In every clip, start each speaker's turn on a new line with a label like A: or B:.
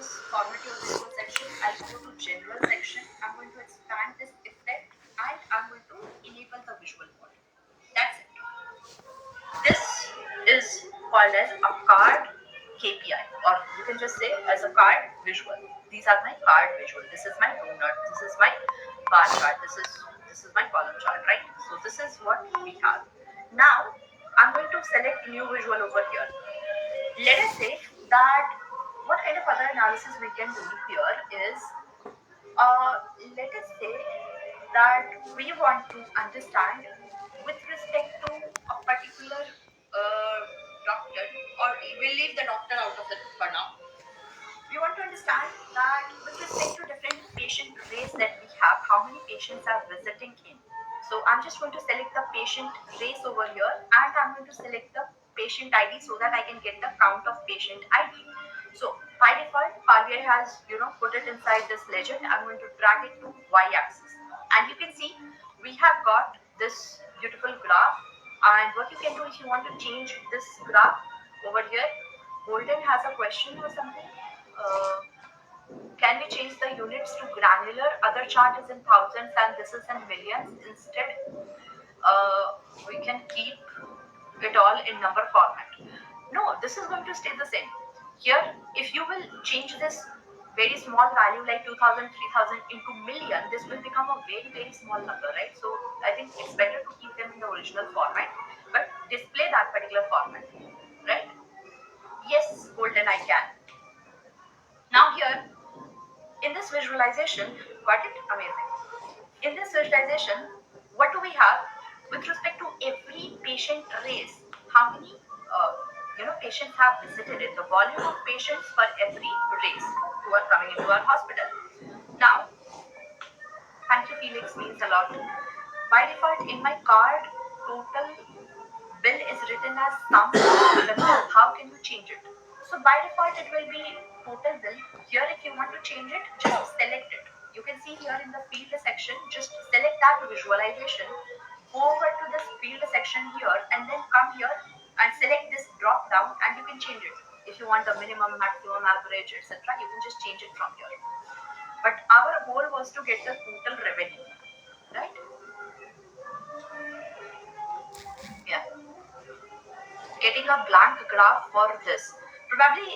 A: this format your visual section. I'll go to general section. I'm going to expand this effect and I'm going to enable the visual body. That's it. This is called as a card KPI, or you can just say as a card visual. These are my card visual. This is my donut. This is my bar chart. This is my column chart, right? So this is what we have. Now I'm going to select new visual over here. Let us say that what kind of other analysis we can do here is, let us say that we want to understand with respect to a particular doctor, or we'll leave the doctor out of it for now. We want to understand that with respect to different patient race that we have, how many patients are visiting in. So I'm just going to select the patient race over here, and I'm going to select the patient ID so that I can get the count of patient ID. So by default, Power BI has put it inside this legend. I'm going to drag it to y-axis, and you can see we have got this beautiful graph. And what you can do if you want to change this graph over here, Golden has a question or something. Can we change the units to granular? Other chart is in thousands and this is in millions. Instead, we can keep it all in number format. No, this is going to stay the same. Here, if you will change this very small value like 2000, 3000 into million, this will become a very, very small number, right? So I think it's better to keep them in the original format, but display that particular format, right? Yes, Golden, I can. Now here, in this visualization, got it? Amazing. In this visualization, what do we have with respect to every patient race? How many patients have visited it? The volume of patients for every race who are coming into our hospital. Now, thank you, Felix, means a lot. By default, in my card, total bill is written as sum of the bill. How can you change it? So by default, it will be total bill. Here, if you want to change it, just select it. You can see here in the field section, just select that visualization, go over to this field section here, and then come here and select this drop down, and you can change it. If you want the minimum, maximum, average, etc., you can just change it from here. But our goal was to get the total revenue, right? Yeah. Getting a blank graph for this. Probably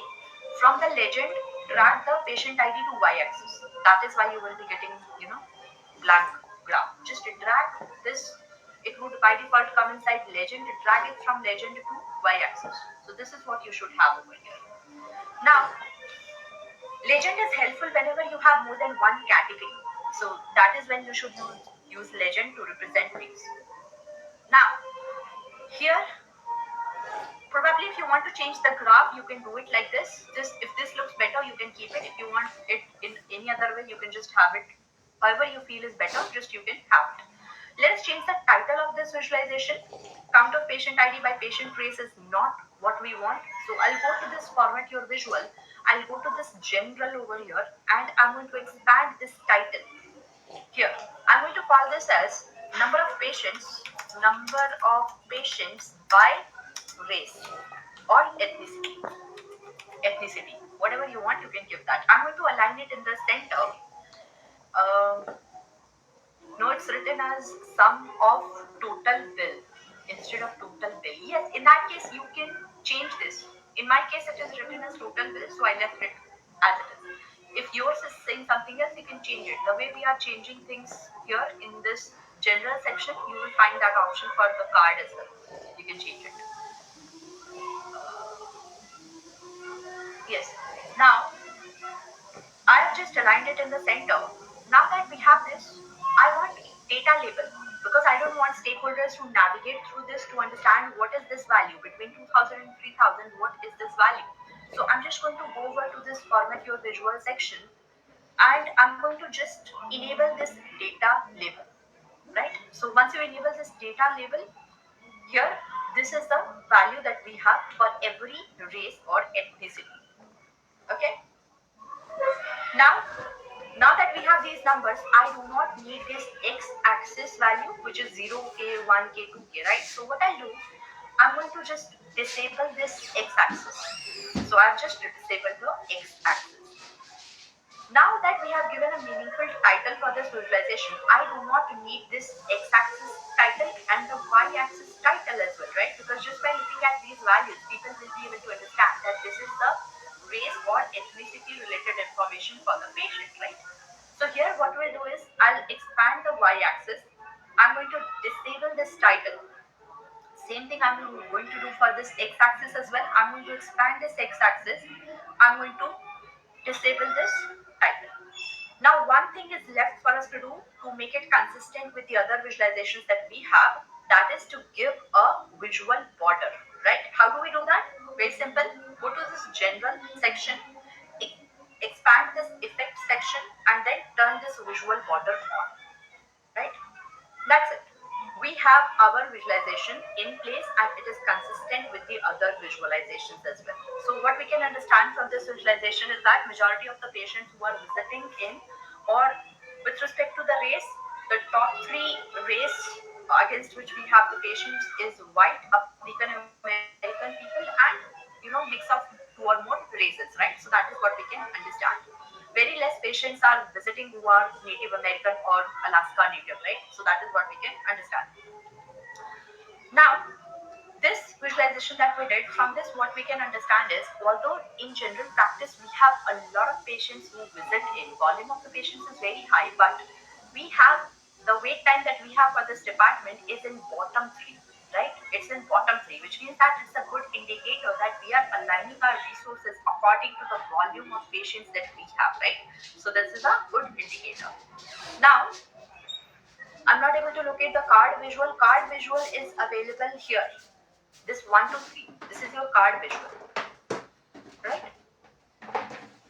A: from the legend, drag the patient ID to y-axis. That is why you will be getting, blank graph. Just drag this. It would by default come inside legend. Drag it from legend to y-axis. So this is what you should have over here. Now, legend is helpful whenever you have more than one category. So that is when you should use legend to represent things. Now, here, probably if you want to change the graph, you can do it like this. If this looks better, you can keep it. If you want it in any other way, you can just have it. However you feel is better, just you can have it. Let's change the title of this visualization. Count of patient ID by patient race is not what we want. So I'll go to this format your visual. I'll go to this general over here, and I'm going to expand this title. Here, I'm going to call this as number of patients by race or ethnicity, whatever you want, you can give that. I'm going to align it in the center. No, it's written as sum of total bill instead of total bill. Yes, in that case you can change this. In my case it is written as total bill, so I left it as it is. If yours is saying something else, you can change it. The way we are changing things here in this general section, you will find that option for the card as well. You can change it. Yes. Now, I have just aligned it in the center. Now that we have this, I want data label, because I don't want stakeholders to navigate through this to understand what is this value between 2000 and 3000, what is this value. So I'm just going to go over to this format your visual section, and I'm going to just enable this data label, right? So once you enable this data label, here this is the value that we have for every race or ethnicity. Okay. Now that we have these numbers, I do not need this x-axis value, which is 0k, 1k, 2k, right? So what I'll do, I'm going to just disable this x-axis. So I've just disabled the x-axis. Now that we have given a meaningful title for this visualization, I do not need this x-axis title and the y-axis title as well, right? Because just by looking at these values, people will be able to understand that this is the race or ethnicity related information for the patient, right? So here what we'll do is I'll expand the y-axis. I'm going to disable this title. Same thing I'm going to do for this x-axis as well. I'm going to expand this x-axis. I'm going to disable this title. Now, one thing is left for us to do to make it consistent with the other visualizations that we have, that is to give a visual border, right? How do we do that? Very simple. Go to this general section, expand this effect section, and then turn this visual border on, right? That's it. We have our visualization in place and it is consistent with the other visualizations as well. So what we can understand from this visualization is that majority of the patients who are visiting in, or with respect to the race, the top three race against which we have the patients is white, African American people, and mix of two or more races, right? So that is what we can understand. Very less patients are visiting who are Native American or Alaska Native, right? So that is what we can understand. Now, this visualization that we did, from this what we can understand is, although in general practice we have a lot of patients who visit in, volume of the patients is very high, but we have the wait time that we have for this department is in bottom three, right? It's in bottom three, which means that it's a good indicator that we are aligning our resources according to the volume of patients that we have, right? So this is a good indicator. Now, I'm not able to locate the card visual. Card visual is available here. This 1 to 3. This is your card visual, right?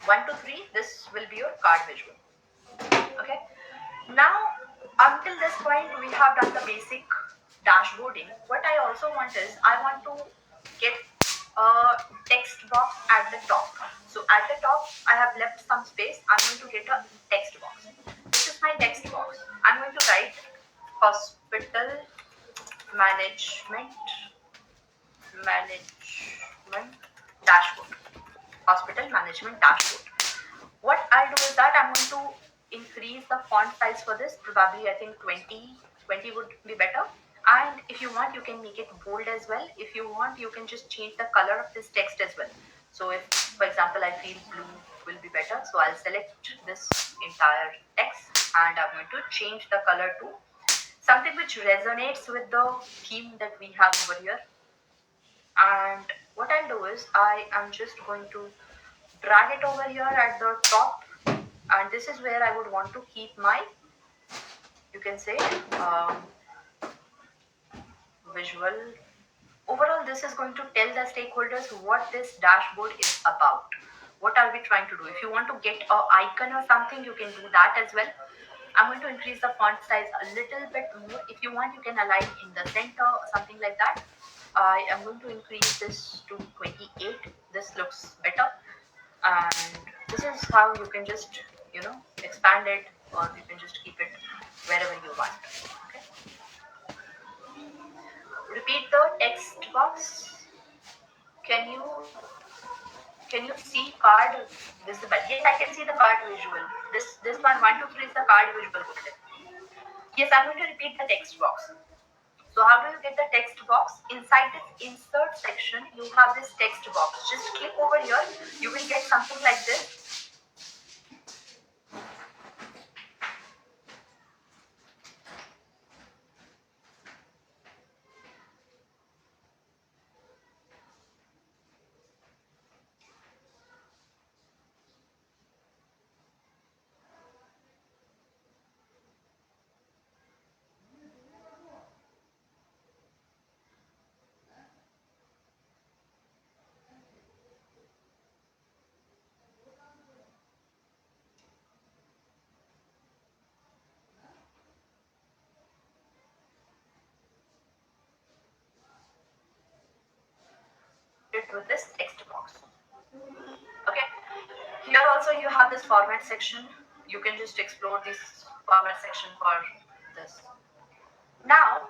A: 1 to 3. This will be your card visual. Okay. Now, until this point, we have done the basic dashboarding. What I also want is I want to get a text box at the top. So at the top, I have left some space. I'm going to get a text box. This is my text box. I'm going to write hospital management management dashboard. Hospital management dashboard. What I'll do is that I'm going to increase the font size for this. Probably I think 20 would be better. And if you want, you can make it bold as well. If you want, you can just change the color of this text as well. So if, for example, I feel blue will be better, so I'll select this entire text and I'm going to change the color to something which resonates with the theme that we have over here. And what I'll do is I am just going to drag it over here at the top, and this is where I would want to keep my, you can say, visual. Overall, this is going to tell the stakeholders what this dashboard is about. What are we trying to do? If you want to get an icon or something, you can do that as well. I'm going to increase the font size a little bit more. If you want, you can align in the center or something like that. I am going to increase this to 28. This looks better. And this is how you can just, expand it, or you can just keep it wherever you want. Okay. Repeat the text box. Can you see card visible? Yes, I can see the card visual. This one 2 3 is the card visual. Yes, I'm going to repeat the text box. So how do you get the text box? Inside this insert section, you have this text box. Just click over here. You will get something like this. With this text box. Okay. Here also you have this format section. You can just explore this format section for this. Now,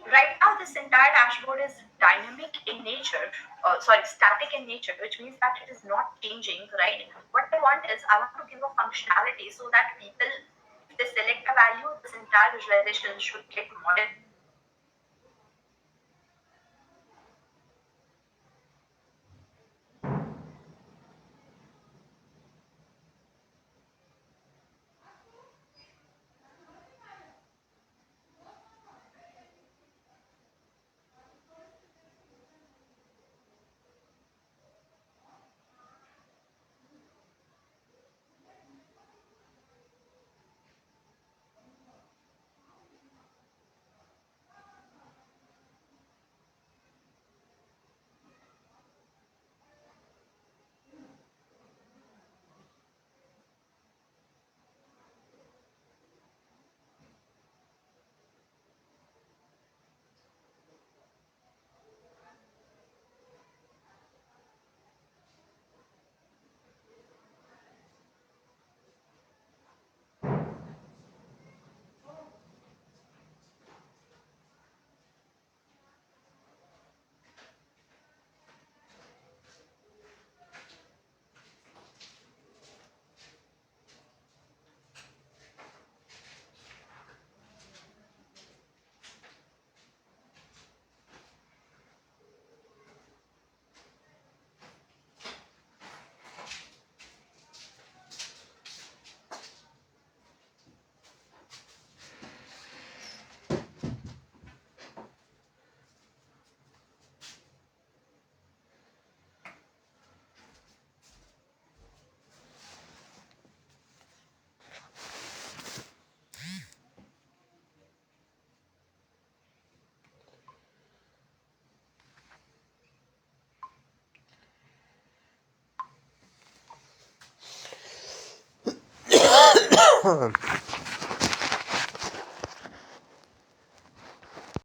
A: Right now, this entire dashboard is dynamic in nature, sorry, static in nature, which means that it is not changing, right? What I want is I want to give a functionality so that people, if they select a value, this entire visualization should get modified.